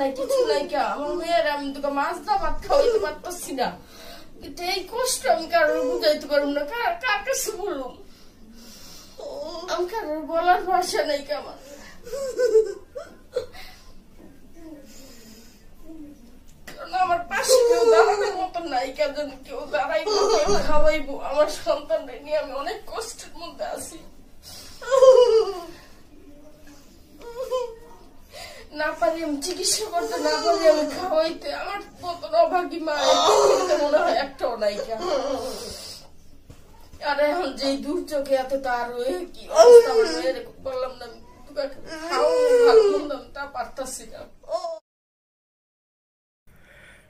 নাই কিছু নাই কে আমার মেয়ের আমি তোকে মাছ দা ভাত খাওয়াইতে পারতাছি না কিন্তু এই কষ্ট আমি কারোর বুঝাইতে পারবো না কার কাছে বললাম আমি কারোর বলার ভাষা নাই কে আমার আমার পাশে কেউ দাঁড়ানোর মতন নাই কেন কেউ দাঁড়াইবো কেউ খাওয়াইবো আমার সন্তানদের নিয়ে আমি অনেক কষ্টের মধ্যে আছি না পারি আমি চিকিৎসা করতে না পারি আমি খাওয়াইতে আমার মতন অভাগী মা মনে হয় একটাও নাই কেন আর এখন যে দুর্যোগে এত তার কি অবস্থা বললাম না তা পারতাছি না।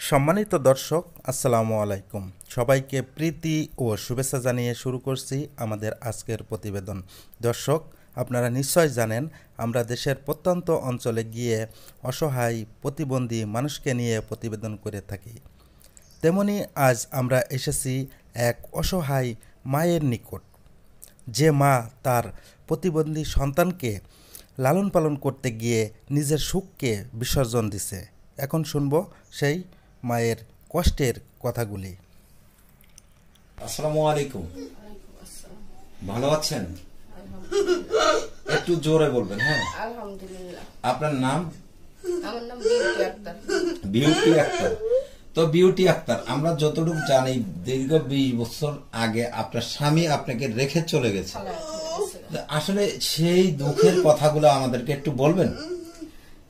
সম্মানিত দর্শক আসসালামু আলাইকুম, সবাইকে প্রীতি ও শুভেচ্ছা জানিয়ে শুরু করছি আমাদের আজকের প্রতিবেদন। দর্শক, আপনারা নিশ্চয় জানেন আমরা দেশের প্রত্যন্ত অঞ্চলে গিয়ে অসহায় প্রতিবন্ধী মানুষকে নিয়ে প্রতিবেদন করে থাকি। তেমনি আজ আমরা এসেছি এক অসহায় মায়ের নিকট, যে মা তার প্রতিবন্ধী সন্তানকে লালন পালন করতে গিয়ে নিজের সুখকে বিসর্জন দিছে। এখন শুনবো সেই মায়ের কষ্টের কথাগুলি। আসসালামু আলাইকুম, ভালো আছেন? একটু জোরে বলবেন। হ্যাঁ, আলহামদুলিল্লাহ। আপনার নাম? আমার নাম বিউটি আক্তার। বিউটি আক্তার। তো বিউটি আক্তার, আমরা যতটুকু জানি দীর্ঘ 20 বছর আগে আপনার স্বামী আপনাকে রেখে চলে গেছে। আসলে সেই দুঃখের কথাগুলো আমাদেরকে একটু বলবেন?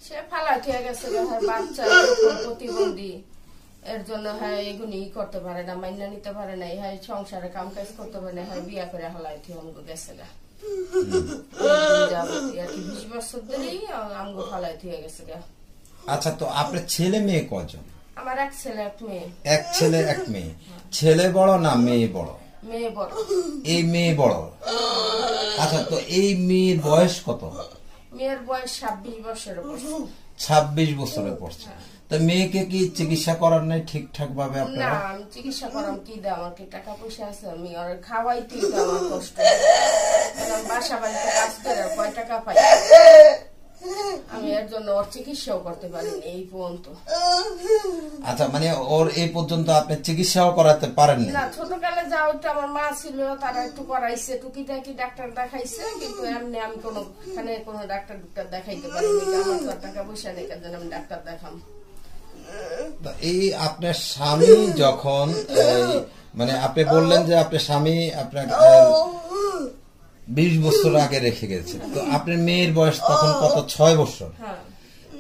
সে ফালা খেয়ে গেছে, বাচ্চা প্রতিবন্ধী, এর জন্য হ্যাঁ এগুলি করতে পারে না, মাইনা নিতে পারে না, হ্যাঁ সংসারে কাম কাজ করতে পারে না, হ্যাঁ বিয়া করে হালাই আমগো গেছে গা 20 বছর ধরেই আমগো ফালাই থিয়ে গেছে গা। আচ্ছা, তো আপনার ছেলে মেয়ে কজন? আমার এক ছেলে এক মেয়ে। এক ছেলে এক মেয়ে। ছেলে বড় না মেয়ে বড়? মেয়ে বড়। এই মেয়ে বড়। আচ্ছা, তো এই মেয়ের বয়স কত? মেয়ের বয়স 26 বছরের পড়ছে। 26 বছরে পড়ছে। তো মেয়েকে কি চিকিৎসা করার নাই ঠিকঠাক ভাবে আপনারা? না, আমি চিকিৎসা করাম কি দা, আমার কি টাকা পয়সা আছে? আমি আর খাওয়াইতে আমার কষ্ট, বাসা বাড়িতে কাজ করে কয় টাকা পাই, আমি এর জন্য ওর চিকিৎসাও করতে পারিনি এই পর্যন্ত। আচ্ছা, মানে ওর এই পর্যন্ত আপনি চিকিৎসাও করাতে পারেন না? ছোটকালে যা হইতো আমার মা ছিল তারা একটু করাইছে, টুকিটাকি ডাক্তার দেখাইছে, কিন্তু এমনি আমি কোনো ডাক্তার দেখাইতে পারিনি। আমার তো টাকা পয়সা নেই কেন আমি ডাক্তার দেখাম। এই আপনার স্বামী যখন মানে আপনি বললেন যে আপনার স্বামী আপনার 20 বছর আগে রেখে গেছে, তো আপনার মেয়ের বয়স তখন কত? 6 বছর।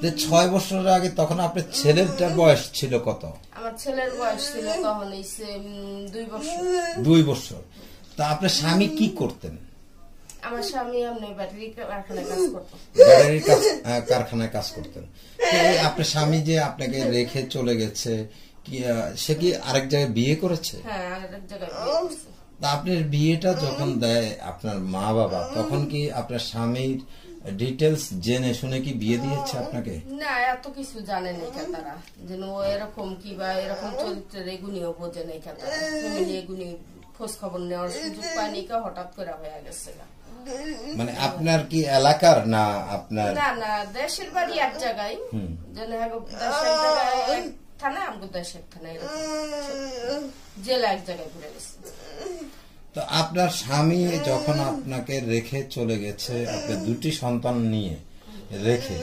যে 6 বছর আগে তখন আপনার ছেলেটার বয়স ছিল কত? আমার ছেলের বয়স ছিল তখন 2 বছর। 2 বছর। তা আপনার স্বামী কি করতেন? আমার স্বামী এমনি ব্যাটারি কারখানায় কাজ করতেন। ব্যাটারি কারখানায় কাজ করতেন। আপনার স্বামী যে আপনাকে রেখে চলে গেছে, সে কি আরেক জায়গায় বিয়ে করেছে? হ্যাঁ, আরেক জায়গায় বিয়ে করেছে। আপনার বিয়েটা যখন দেয় আপনার মা বাবা, তখন কি আপনার স্বামীর ডিটেলস জেনে শুনে কি বিয়ে দিয়েছে আপনাকে? না, এত কিছু জানে নাই তারা, যেন ও এরকম কি বা এরকম চরিত্রের এগুনিও বোঝে নাই তারা, ফ্যামিলি এগুনি খোঁজ খবর নেওয়ার সুযোগ পায়নি, হঠাৎ করে হয়ে গেছে। মানে আপনার কি এলাকার না আপনার? না না, দেশের বাড়ি এক জায়গায়, যেন দেশের জায়গায় থানা, আমগো দেশের থানা, জেলা এক জায়গায় ঘুরে গেছে। তো আপনার স্বামী যখন আপনাকে রেখে চলে গেছে, আপনি 2টি সন্তান নিয়ে রেখে,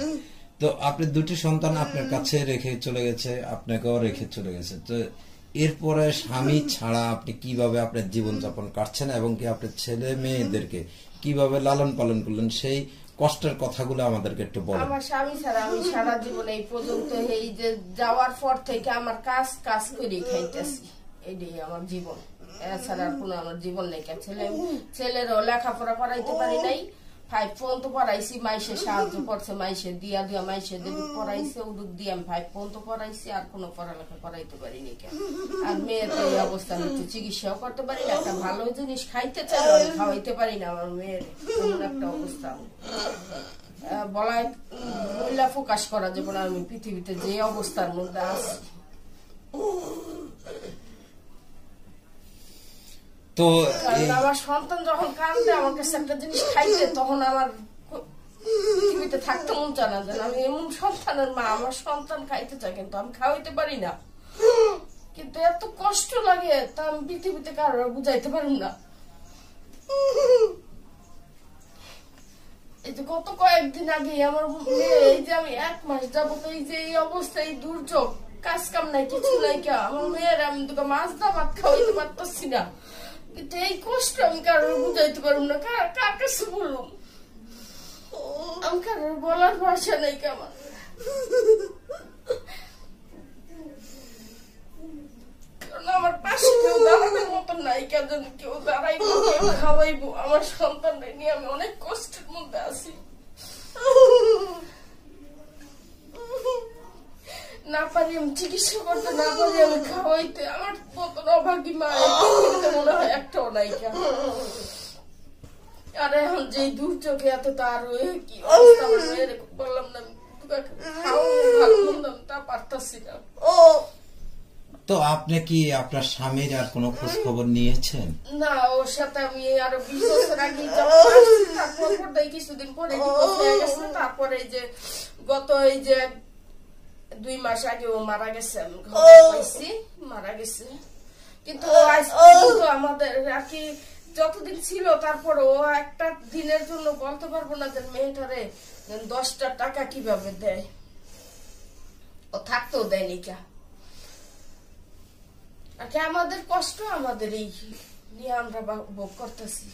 তো আপনি 2টি সন্তান আপনার কাছে রেখে চলে গেছে, আপনাকেও রেখে চলে গেছে, তো এরপরে স্বামী ছাড়া আপনি কিভাবে আপনার জীবনযাপন কাটছেন এবং কি আপনার ছেলে মেয়েদেরকে কিভাবে লালন পালন করলেন, সেই কষ্টের কথাগুলো আমাদেরকে একটু বলুন। আমার স্বামী ছাড়া আমি সারা জীবন এই পর্যন্ত, এই যে যাওয়ার পর থেকে আমার কাজ করে খাইতেছি, এটাই আমার জীবন, এছাড়া কোনো আমার জীবন নেই। ছেলেরও লেখাপড়া করাইতে পারি নাই, 5 পর্যন্ত পড়াইছি, মাইসে সাহায্য করছে, মাইসে দিয়া মাইসে দেবী পড়াইছে, উদুক দিয়ে আমি 5 পর্যন্ত পড়াইছি, আর কোনো পড়ালেখা করাইতে পারিনি কেন। আর মেয়ের এই অবস্থা হচ্ছে, চিকিৎসাও করতে পারি না, একটা ভালো জিনিস খাইতে চাই খাওয়াইতে পারি না আমার মেয়ের, এমন একটা অবস্থা। বলায় মহিলা প্রকাশ করা যাবে না আমি পৃথিবীতে যে অবস্থার মধ্যে আছি। তো আমার সন্তান যখন কান্দে আমার কাছে একটা জিনিস খাইতে, তখন আমার পৃথিবীতে থাকতে মন চায় না, যেন আমি এমন সন্তানের মা, আমার সন্তান খাইতে চায় কিন্তু আমি খাওয়াইতে পারি না, কিন্তু এত কষ্ট লাগে তা আমি পৃথিবীতে কারো বুঝাইতে পারি না। এই যে গত কয়েকদিন আগে আমার মেয়ে, এই যে আমি 1 মাস যাবত এই যে এই অবস্থা, এই দুর্যোগ, কাজ কাম নাই, কিছু নাই, কে আমার মেয়ের আমি তোকে মাছ দা ভাত খাওয়াইতে পারতেছি না, কিন্তু এই কষ্ট আমি কারোর বুঝাইতে পারব না, কার কাছে বলুম, আমি কারোর বলার ভাষা নেই কেমন। আমার পাশে কেউ দাঁড়ানোর মতন নাই, কেন কেউ দাঁড়াইবো, কেউ খাওয়াইবো, আমার সন্তানদের নিয়ে আমি অনেক কষ্টের মধ্যে আছি। না পারি আমি চিকিৎসা করতে, না পারি আমি খাওয়াইতে, আমার মতন অভাগী মা মনে হয় একটাও নাই। আর এখন যে দুর্যোগে এত তার কি অবস্থা, আমার মেয়ের বললাম না খাওয়া তা পারতাছি না। তো আপনি কি আপনার স্বামীর আর কোনো খোঁজ খবর নিয়েছেন? না, ওর সাথে আমি আরো 20 বছর আগে তারপর কিছুদিন পরে তারপরে এই যে গত এই যে 2 মাস আগে ও মারা গেছে, আমি খবর পাইছি মারা গেছে। কিন্তু আমাদের আর কি যতদিন ছিল, তারপর ও একটা দিনের জন্য বলতে পারবো না যে মেয়েটারে 10টা টাকা কিভাবে দেয়, ও থাকতেও দেয়নি কে। আমাদের কষ্ট আমাদের এই নিয়ে আমরা ভোগ করতেছি,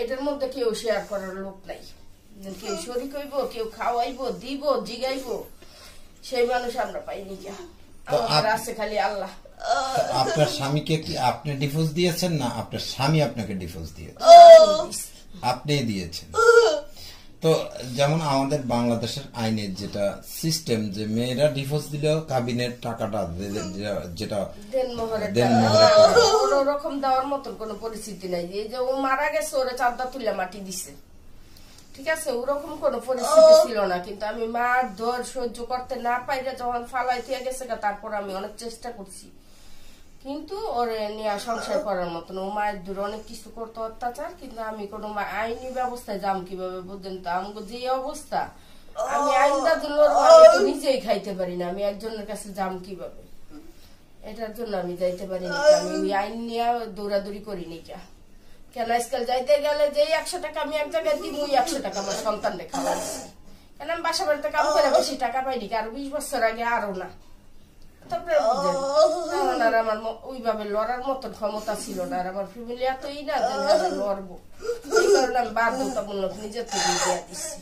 এটার মধ্যে কেউ শেয়ার করার লোক নাই, কেউ শরীক হইব, কেউ খাওয়াইবো, দিব, জিগাইবো, সেই মানুষ আমরা পাইনি কে। আমাদের আছে খালি আল্লাহ। আপনার স্বামীকে কি আপনি ডিভোর্স দিয়েছেন না আপনার স্বামী আপনাকে ডিভোর্স দিয়েছে? আপনি দিয়েছেন। তো যেমন আমাদের বাংলাদেশের আইনের যেটা সিস্টেম, যে মেয়েরা ডিভোর্স দিলেও কাবিনের টাকাটা যেটা ওরকম দেওয়ার মতন কোন পরিস্থিতি নাই। এই যে ও মারা গেছে, ওরা চাঁদা তুলে মাটি দিছে, ঠিক আছে, ওরকম কোন পরিস্থিতি ছিল না। কিন্তু আমি মার ধর সহ্য করতে না পাইলে যখন ফালাই দিয়ে গেছে, তারপর আমি অনেক চেষ্টা করছি, কিন্তু ওরে নিয়ে সংসার করার মতন। ও মায়ের দূরে অনেক কিছু করতো অত্যাচার, কিন্তু আমি কোন আইনি ব্যবস্থায় যাম কিভাবে বুঝলেন তো? আমাকে যে অবস্থা, আমি আইনটার জন্য নিজেই খাইতে পারি না, আমি একজনের কাছে যাম কিভাবে? এটার জন্য আমি যাইতে পারি না, আমি ওই আইন নিয়ে দৌড়াদৌড়ি করিনি। কেন আজকাল যাইতে গেলে যে 100 টাকা আমি এক জায়গায় দিব, ওই 100 টাকা আমার সন্তান রেখা লাগছে, কেন আমি বাসা বাড়িতে কাম করে বেশি টাকা পাইনি, আরো 20 বছর আগে আরো না। তারপরে আমার ওইভাবে লড়ার মতন ক্ষমতা ছিল না, আর আমার ফ্যামিলি এতই না যে লড়বো, এই কারণে আমি বাধ্যতামূলক নিজের থেকে দিয়ে দিচ্ছি।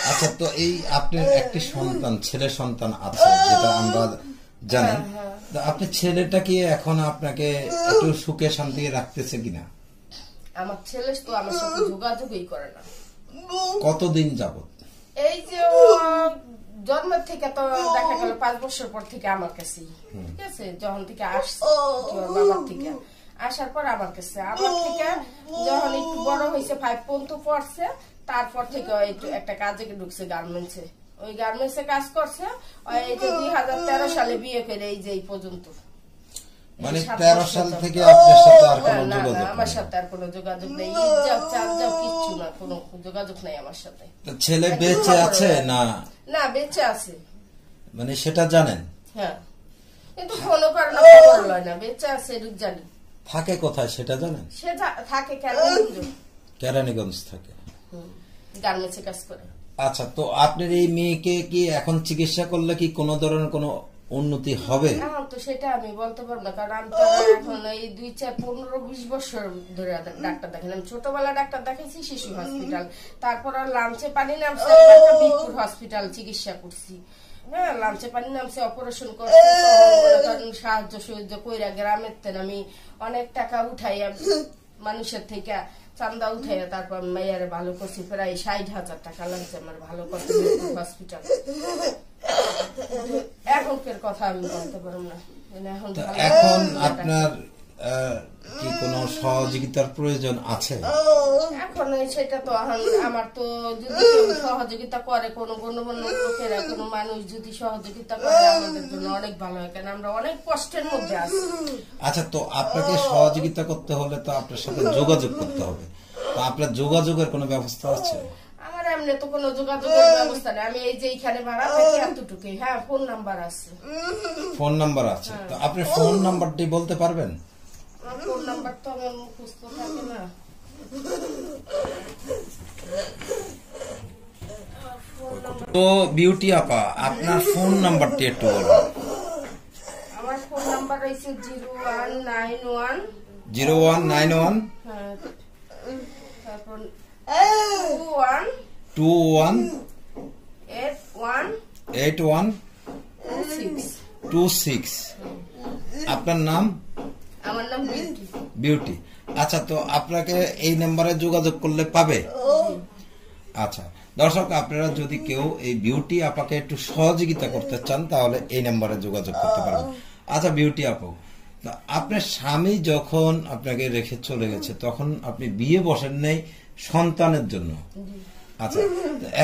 আচ্ছা, তো এই আপনার একটি সন্তান, ছেলে সন্তান আছে যেটা আমরা জানি, আপনার ছেলেটা কি এখন আপনাকে একটু সুখে শান্তি রাখতেছে কিনা? আমার ছেলে তো আমার সাথে যোগাযোগই করে না। কতদিন যাবত? এই যে জন্মের থেকে তো দেখা গেল 5 বছর পর থেকে আমার কাছে, ঠিক আছে, যখন থেকে আসছে বাবার থেকে আসার পর আমার কাছে, আমার থেকে যখন একটু বড় হয়েছে 5 পর্যন্ত পড়ছে, তারপর থেকে একটু একটা কাজে ঢুকছে গার্মেন্টসে, ওই গার্মেন্টসে কাজ করছে। এই যে 2013 সালে বিয়ে করে এই যে এই পর্যন্ত, মানে 13 সাল থেকে আপনার সাথে আর কোনো যোগাযোগ নেই? আমার সাথে আর কোনো যোগাযোগ নেই, কিচ্ছু না, কোনো যোগাযোগ নাই আমার সাথে। তো ছেলে বেঁচে আছে না? না, বেঁচে আছে, মানে সেটা জানেন? হ্যাঁ, কিন্তু ফোনও করে না, খবর লয় না, বেঁচে আছে এটুক জানি। থাকে কোথায় সেটা জানেন? সে থাকে কেরানীগঞ্জ থাকে, গার্মেন্টসে কাজ করে। আচ্ছা, তো আপনার এই মেয়েকে কি এখন চিকিৎসা করলে কি কোনো ধরনের কোনো উন্নতি হবে? এখন তো সেটা আমি বলতে পারবো না, কারণ আমি তো এখন এই 2-4-15-20 বছর ধরে ডাক্তার দেখালাম। ছোটবেলা ডাক্তার দেখাইছি শিশু হসপিটাল, তারপর লামচে পানি নামছে বিপুর হসপিটাল চিকিৎসা করছি, হ্যাঁ, লামচে পানি নামছে অপারেশন করছি, সাহায্য সহ্য কইরা গ্রামের তেন আমি অনেক টাকা উঠাই মানুষের থেকে চান্দা উঠাইয়া তারপর মেয়ের ভালো করছি, প্রায় 60,000 টাকা লাগছে আমার ভালো করতে হসপিটাল। এখনকার কথা আমি বলতে পারবো না। এখন আপনার কি কোনো সহযোগিতার প্রয়োজন আছে? এখন সেটা তো আমার তো যদি সহযোগিতা করে, কোনো গণ্যমান্য লোকেরা, কোনো মানুষ যদি সহযোগিতা করে আমাদের জন্য অনেক ভালো হয়, কারণ আমরা অনেক কষ্টের মধ্যে আছি। আচ্ছা, তো আপনাকে সহযোগিতা করতে হলে তো আপনার সাথে যোগাযোগ করতে হবে। আপনার যোগাযোগের কোনো ব্যবস্থা আছে? আমার এমনি তো কোনো যোগাযোগের ব্যবস্থা নেই, আমি এই যে এইখানে ভাড়া থাকি এতটুকুই। হ্যাঁ, ফোন নাম্বার আছে। ফোন নাম্বার আছে, তো আপনি ফোন নাম্বারটি বলতে পারবেন? আমার ফোন নাম্বার তো আমার মুখস্থ থাকে না। তো বিউটি আপা, আপনার ফোন নাম্বারটি একটু বলুন। আমার ফোন নাম্বার হইছে 0191 0191 হ্যাঁ, তারপর 21 81 26। আপনার নাম? আমার নাম বিউটি। বিউটি। আচ্ছা, তো আপনাকে এই নাম্বারে যোগাযোগ করলে পাবে? আচ্ছা দর্শক, আপনারা যদি কেউ এই বিউটি আপাকে একটু সহযোগিতা করতে চান তাহলে এই নাম্বারে যোগাযোগ করতে পারবেন। আচ্ছা বিউটি আপু, আপনার স্বামী যখন আপনাকে রেখে চলে গেছে তখন আপনি বিয়ে বসেন নেই সন্তানের জন্য। আচ্ছা,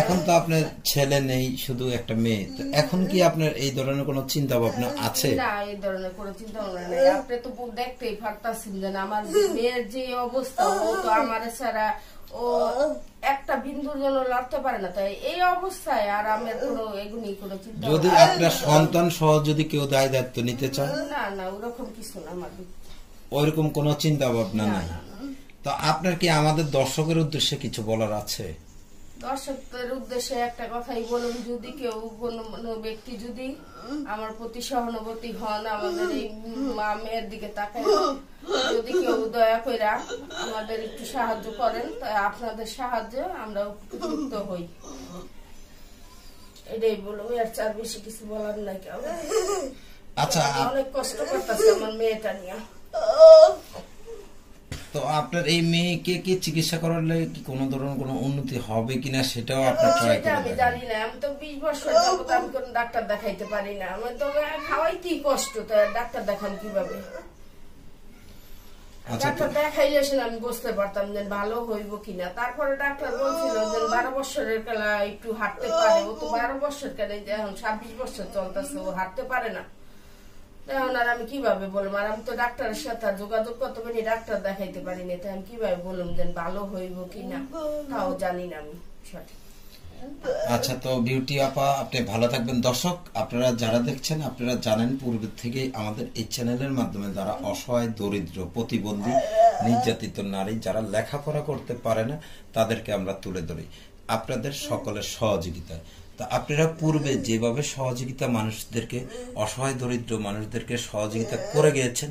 এখন তো আপনার ছেলে নেই, শুধু একটা মেয়ে, তো এখন কি আপনার এই ধরনের কোনো চিন্তা ভাবনা আছে? না, এই ধরনের কোনো চিন্তা ভাবনা নেই। আপনি তো দেখতেই পারতাছেন যে আমার মেয়ের যে অবস্থা, ও তো আমার ছাড়া ও একটা বিন্দুর জন্য লড়তে পারে না, তাই এই অবস্থায় আর আমার কোনো এগুলি কোনো চিন্তা। যদি আপনার সন্তান সহ যদি কেউ দায় দায়িত্ব নিতে চায়? না না, ওরকম কিছু না, আমার ওইরকম কোনো চিন্তা ভাবনা নাই। তো আপনার কি আমাদের দর্শকের উদ্দেশ্যে কিছু বলার আছে? দর্শকদের উদ্দেশ্যে একটা কথাই বলুন, যদি কেউ কোনো ব্যক্তি যদি আমার প্রতি সহানুভূতি হন, আমাদের এই মা মেয়ের দিকে তাকায়, যদি কেউ দয়া করে আমাদের একটু সাহায্য করেন, তাই আপনাদের সাহায্যে আমরা উপকৃত হই, এটাই বলবো। এর চার বেশি কিছু বলার নাই। কেউ আচ্ছা, অনেক কষ্ট করতেছে আমার মেয়েটা নিয়ে। তো আপনার এই মেয়েকে কি চিকিৎসা করালে কি কোনো ধরনের কোনো উন্নতি হবে কিনা সেটাও আপনি ট্রাই সেটা করে আমি দেখেন? জানি না, আমি তো 20 বছর যাবত আমি কোনো ডাক্তার দেখাইতে পারি না, আমি তো খাওয়াইতেই কষ্ট, তো ডাক্তার দেখান কিভাবে? ডাক্তার দেখাইলে সেটা আমি বুঝতে পারতাম যে ভালো হইব কিনা। তারপরে ডাক্তার বলছিল যে 12 বছরের কালা একটু হাঁটতে পারে, ও তো 12 বছর কেন, এখন 26 বছর চলতেছে, ও হাঁটতে পারে না। এখন আর আমি কিভাবে বলবো? আর আমি তো ডাক্তারের সাথে যোগাযোগ করতে পারি, ডাক্তার দেখাইতে পারি না, তাই আমি কিভাবে বললাম যে ভালো হইব কিনা, তাও জানি না আমি সঠিক। আচ্ছা, তো বিউটি আপা আপনি ভালো থাকবেন। দর্শক, আপনারা যারা দেখছেন আপনারা জানেন পূর্বে থেকে আমাদের এই চ্যানেলের মাধ্যমে যারা অসহায়, দরিদ্র, প্রতিবন্ধী, নির্যাতিত নারী যারা লেখাপড়া করতে পারে না তাদেরকে আমরা তুলে ধরি আপনাদের সকলের সহযোগিতায়। তা আপনারা পূর্বে যেভাবে সহযোগিতা মানুষদেরকে, অসহায় দরিদ্র মানুষদেরকে সহযোগিতা করে গিয়েছেন,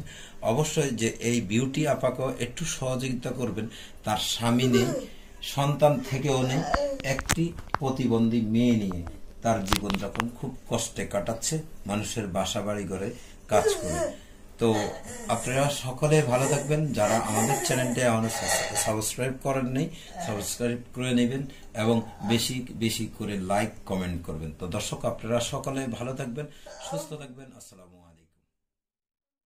অবশ্যই যে এই বিউটি আপাকেও একটু সহযোগিতা করবেন। তার স্বামী নেই, সন্তান থেকেও নেই, একটি প্রতিবন্ধী মেয়ে নিয়ে তার জীবনযাপন খুব কষ্টে কাটাচ্ছে, মানুষের বাসা বাড়ি ঘরে কাজ করে। তো আপনারা সকলে ভালো থাকবেন। যারা আমাদের চ্যানেলটি এখনো সাবস্ক্রাইব করেন নাই, সাবস্ক্রাইব করে নেবেন এবং বেশি বেশি করে লাইক কমেন্ট করবেন। তো দর্শক, আপনারা সকলে ভালো থাকবেন, সুস্থ থাকবেন। আসসালামু আলাইকুম।